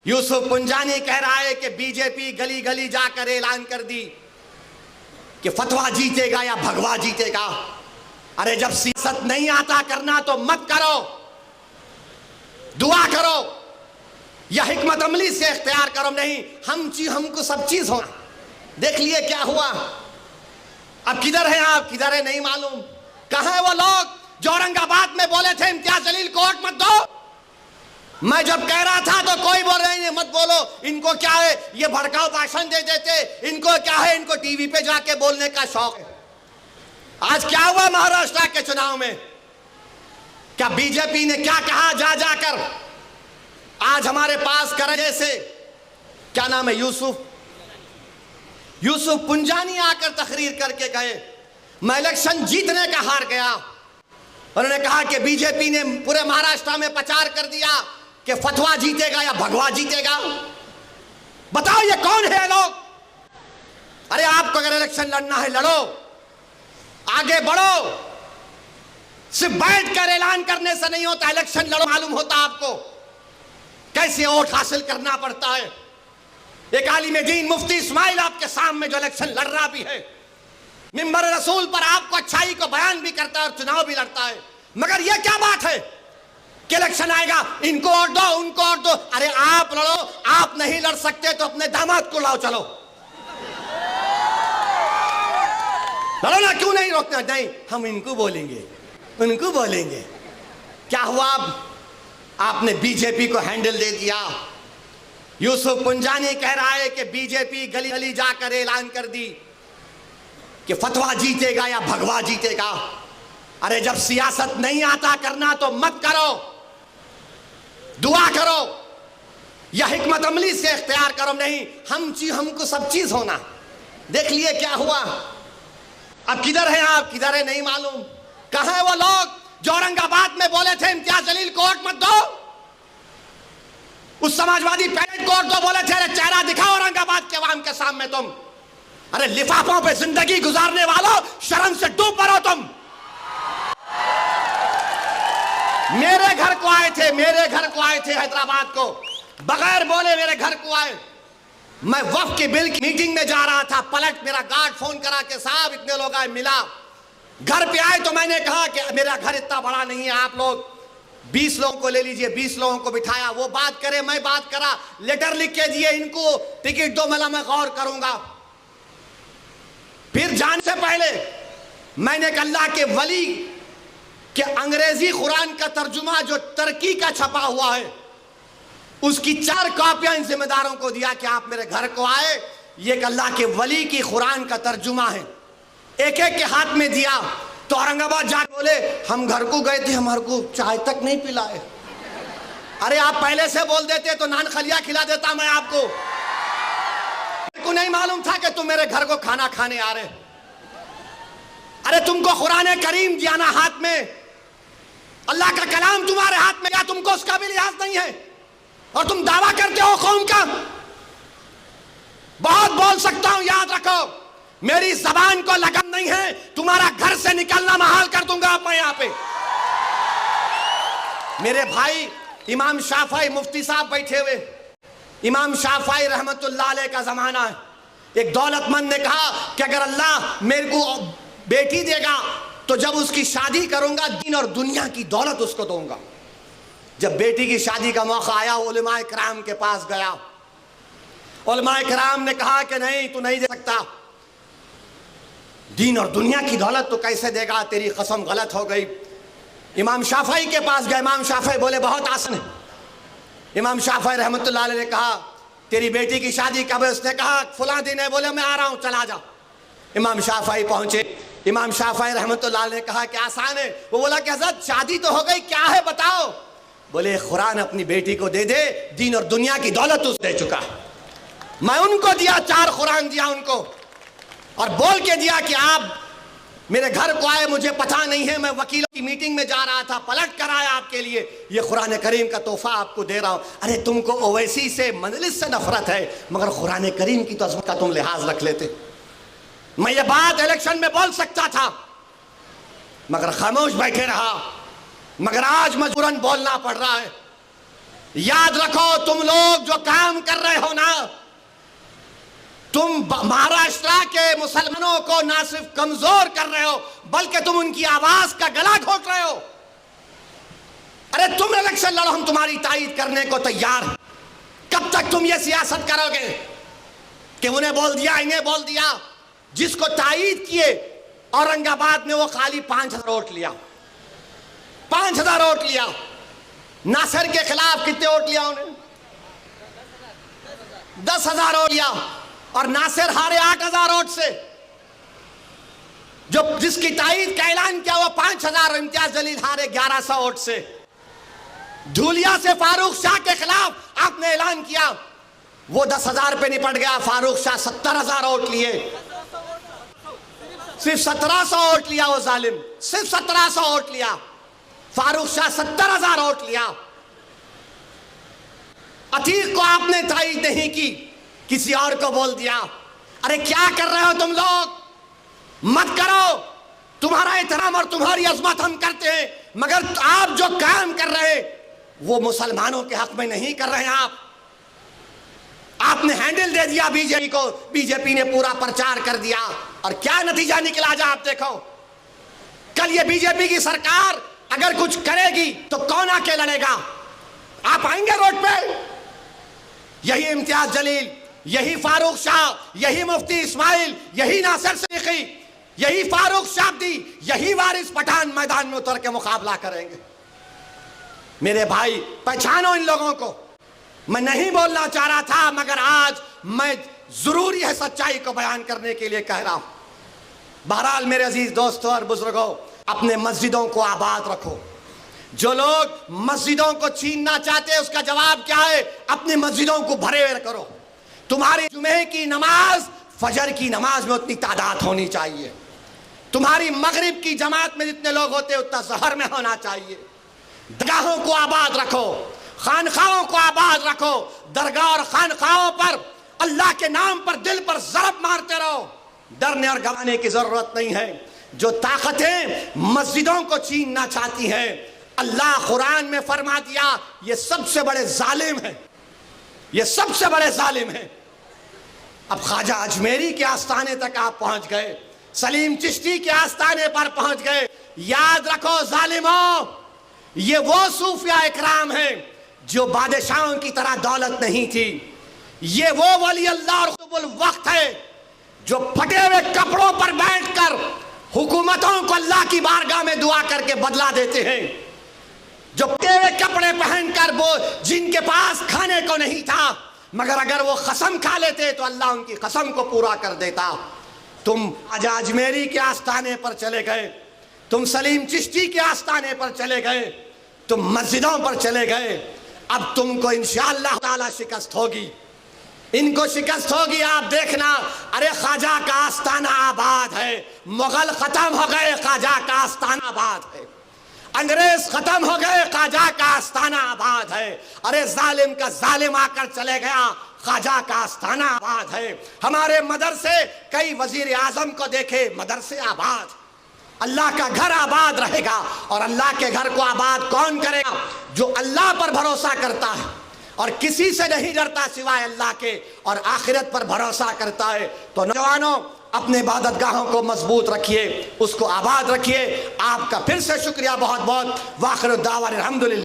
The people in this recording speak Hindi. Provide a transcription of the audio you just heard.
यूसुफ पुंजानी कह रहा है कि बीजेपी गली गली जाकर ऐलान कर दी कि फतवा जीतेगा या भगवा जीतेगा। अरे जब सियासत नहीं आता करना तो मत करो, दुआ करो या हिकमत अमली से इख्तियार करो। नहीं, हमको सब चीज होना। देख लिए क्या हुआ। अब किधर है आप, किधर है नहीं मालूम। कहां है वो लोग जो औरंगाबाद में बोले थे इम्तियाज जलील को वोट मत दो। मैं जब कह रहा था तो कोई बोल रहे हैं मत बोलो, इनको क्या है, ये भड़काऊ भाषण दे देते, इनको क्या है, इनको टीवी पे जाके बोलने का शौक है। आज क्या हुआ महाराष्ट्र के चुनाव में, क्या बीजेपी ने क्या कहा जा जाकर। आज हमारे पास करने से क्या नाम है, यूसुफ पुंजानी आकर तकरीर करके गए, मैं इलेक्शन जीतने का हार गया। उन्होंने कहा कि बीजेपी ने पूरे महाराष्ट्र में प्रचार कर दिया कि फतवा जीतेगा या भगवा जीतेगा। बताओ ये कौन है लोग। अरे आपको अगर इलेक्शन लड़ना है लड़ो, आगे बढ़ो। सिर्फ बैठ कर ऐलान करने से नहीं होता, इलेक्शन लड़ो, मालूम होता आपको कैसे वोट हासिल करना पड़ता है। एक आलिम दीन मुफ्ती इस्माइल आपके सामने जो इलेक्शन लड़ रहा भी है, मिंबर रसूल पर आपको अच्छाई को बयान भी करता है और चुनाव भी लड़ता है। मगर यह क्या बात है कि इलेक्शन आएगा इनको वोट दो, उनको वोट दो। अरे आप लड़ो, आप नहीं लड़ सकते तो अपने दामाद को लाओ, चलो लड़ो ना, क्यों नहीं रोकना। नहीं, हम इनको बोलेंगे, उनको बोलेंगे। क्या हुआ, आपने बीजेपी को हैंडल दे दिया। यूसुफ पुंजानी कह रहा है कि बीजेपी गली गली जाकर ऐलान कर दी कि फतवा जीतेगा या भगवा जीतेगा। अरे जब सियासत नहीं आता करना तो मत करो, दुआ करो या हिकमत अमली से इख्तियार करो। नहीं, हमको सब चीज होना। देख लिए क्या हुआ। अब किधर है आप, किधर है नहीं मालूम। कहां है वो लोग जो औरंगाबाद में बोले थे इम्तियाज जलील को वोट मत दो। उस समाजवादी पैरेड को वोट दो बोले थे। अरे चेहरा दिखाओ औरंगाबाद के अवाम के सामने तुम। अरे लिफाफों पे जिंदगी गुजारने वालों, शर्म से डूब पड़ो तुम। मेरे घर को आए थे हैदराबाद को, बगैर बोले मेरे घर को आए। मैं वक्फ के बिल की मीटिंग में जा रहा था, पलट मेरा गार्ड फोन करा के साहब इतने लोग आए, मिला। घर पे आए तो मैंने कहा कि मेरा घर इतना बड़ा नहीं है, आप लोग 20 लोगों को ले लीजिए। 20 लोगों को बिठाया, वो बात करे, मैं बात करा, लेटर लिख के दिए, इनको टिकट दो, मैं गौर करूंगा। फिर जाने से पहले मैंने अल्लाह के वली के अंग्रेजी कुरान का तर्जुमा जो तुर्की का छपा हुआ है, उसकी 4 कॉपियां इन जिम्मेदारों को दिया कि आप मेरे घर को आए, ये अल्लाह के वली की कुरान का तर्जुमा है। एक एक के हाथ में दिया तो औरंगाबाद जाके बोले हम घर को गए थे, हमारे को चाय तक नहीं पिलाए। अरे आप पहले से बोल देते तो नान खलिया खिला देता मैं आपको। को नहीं मालूम था कि तुम मेरे घर को खाना खाने आ रहे। अरे तुमको कुरान करीम दिया ना हाथ में, अल्लाह का कलाम तुम्हारे हाथ में, या तुमको उसका भी लिहाज नहीं है और तुम दावा करते हो कौम का। बहुत बोल सकता हूं, याद रखो मेरी जबान को लगन नहीं है, तुम्हारा घर से निकलना महाल कर दूंगा मैं यहां पे। मेरे भाई इमाम शाफई मुफ्ती साहब बैठे हुए, इमाम शाफई रहमतुल्लाह अलैह का जमाना है। एक दौलतमंद ने कहा कि अगर अल्लाह मेरे को बेटी देगा तो जब उसकी शादी करूंगा दीन और दुनिया की दौलत उसको दूंगा। जब बेटी की शादी का मौका आया, उलमाए किराम के पास गया। उलमाए किराम ने कहा कि नहीं, तू नहीं दे सकता, दीन और दुनिया की दौलत तो कैसे देगा, तेरी कसम गलत हो गई। इमाम शाफई के पास गए, इमाम शाफई बोले बहुत आसान है। इमाम शाफई रहमतुल्लाह अलैह ने कहा तेरी बेटी की शादी कब है? उसने कहा फलां दिन है। बोले मैं आ रहा हूं, चला जा। इमाम शाफई पहुंचे, इमाम शाफई रहमतुल्लाह अलैह ने कहा कि आसान है। वो बोला कि हज़रत शादी तो हो गई, क्या है बताओ। बोले कुरान अपनी बेटी को दे दे, दीन और दुनिया की दौलत उस दे चुका। मैं उनको दिया, 4 कुरान दिया उनको और बोल के दिया कि आप मेरे घर को आए, मुझे पता नहीं है, मैं वकीलों की मीटिंग में जा रहा था, पलट कर आया आपके लिए, ये कुरान करीम का तोहफा आपको दे रहा हूं। अरे तुमको ओवैसी से मजलिस से नफरत है, मगर कुरान करीम की तो अज़मत का तुम लिहाज रख लेते। मैं ये बात इलेक्शन में बोल सकता था मगर खामोश बैठे रहा, मगर आज मजबूरन बोलना पड़ रहा है। याद रखो, तुम लोग जो काम कर रहे हो ना, तुम महाराष्ट्र के मुसलमानों को ना सिर्फ कमजोर कर रहे हो, बल्कि तुम उनकी आवाज का गला घोट रहे हो। अरे तुम इलेक्शन लड़ो, हम तुम्हारी तायीद करने को तैयार हैं। कब तक तुम ये सियासत करोगे कि उन्हें बोल दिया, इन्हें बोल दिया? जिसको तायीद किए औरंगाबाद में वो खाली 5,000 वोट लिया, 5,000 वोट लिया। नासिर के खिलाफ कितने वोट लिया उन्हें? 10,000 वोट लिया। और नासिर हारे 8,000 वोट से। जो जिसकी तायीद का ऐलान किया वो 5,000, इम्तियाज जलील हारे 1,100 वोट से। धूलिया से फारूक शाह के खिलाफ आपने ऐलान किया, वो 10,000 पे निपट गया। फारूक शाह 70,000 वोट लिए, सिर्फ 1,700 वोट लिया वो जालिम, सिर्फ 1,700 वोट लिया। फारूक शाह 70,000 वोट लिया। अतीक को आपने तायीद नहीं की, किसी और को बोल दिया। अरे क्या कर रहे हो तुम लोग? मत करो। तुम्हारा एहतराम और तुम्हारी अजमत हम करते हैं, मगर आप जो काम कर रहे हैं वो मुसलमानों के हक में नहीं कर रहे हैं। आपने हैंडल दे दिया बीजेपी को, बीजेपी ने पूरा प्रचार कर दिया और क्या नतीजा निकला जा आप देखो। कल ये बीजेपी की सरकार अगर कुछ करेगी तो कौन आके लड़ेगा? आप आएंगे रोड पे? यही इम्तियाज जलील, यही फारूक शाह, यही मुफ्ती इस्माइल, यही नासिर सिद्दीकी, यही फारूक शाब्दी, यही वारिस पठान मैदान में उतर के मुकाबला करेंगे। मेरे भाई पहचानो इन लोगों को। मैं नहीं बोलना चाह रहा था, मगर आज मैं जरूरी है सच्चाई को बयान करने के लिए कह रहा हूं। बहरहाल मेरे अजीज दोस्तों और बुजुर्गों, अपने मस्जिदों को आबाद रखो। जो लोग मस्जिदों को छीनना चाहते हैं उसका जवाब क्या है? अपनी मस्जिदों को भरे हुए करो। तुम्हारी जुमे की नमाज फजर की नमाज में उतनी तादाद होनी चाहिए। तुम्हारी मगरिब की जमात में जितने लोग होते हैं उतना सहर में होना चाहिए। दरगाहों को आबाद रखो, खानखाओं को आबाद रखो। दरगाह और खानखाओं पर अल्लाह के नाम पर दिल पर ज़रब मारते रहो। डरने और घबराने की जरूरत नहीं है। जो ताकतें मस्जिदों को छीनना चाहती हैं, अल्लाह कुरान में फरमा दिया ये सबसे बड़े जालिम हैं, ये सबसे बड़े जालिम हैं। अब ख्वाजा अजमेरी के आस्थाने तक आप पहुंच गए, सलीम चिश्ती के आस्थाने पर पहुंच गए। याद रखो जालिमों, ये वो सूफिया इकराम हैं जो बादशाहों की तरह दौलत नहीं थी। ये वो वली अल्लाह और खुतबुल वक्त है जो फटे हुए कपड़ों पर बैठकर हुकूमतों को अल्लाह की बारगाह में दुआ करके बदला देते हैं। जो फटे हुए कपड़े पहनकर वो जिनके पास खाने को नहीं था, मगर अगर वो कसम खा लेते तो अल्लाह उनकी कसम को पूरा कर देता। तुम ख्वाजा अजमेरी के आस्थाने पर चले गए, तुम सलीम चिश्ती के आस्थाने पर चले गए, तुम मस्जिदों पर चले गए। अब तुमको इंशाअल्लाह ताला शिकस्त होगी, इनको शिकस्त होगी। आप देखना, अरे ख्वाजा का आस्थाना आबाद है। मुगल खत्म हो गए, ख्वाजा का आस्थाना आबाद है। अंग्रेज खत्म हो गए, ख्वाजा का आस्थाना आबाद है। अरे जालिम का जालिम आकर चले गया, ख्वाजा का आस्थाना आबाद है। हमारे मदरसे, कई वजीर आजम को देखे, मदरसे आबाद। अल्लाह का घर आबाद रहेगा। और अल्लाह के घर को आबाद कौन करेगा? जो अल्लाह पर भरोसा करता है और किसी से नहीं डरता सिवाय अल्लाह के, और आखिरत पर भरोसा करता है। तो नौजवानों, अपने इबादतगाहों को मजबूत रखिए, उसको आबाद रखिए। आपका फिर से शुक्रिया बहुत बहुत। वाखिर दावा अल्हम्दुलिल्लाह।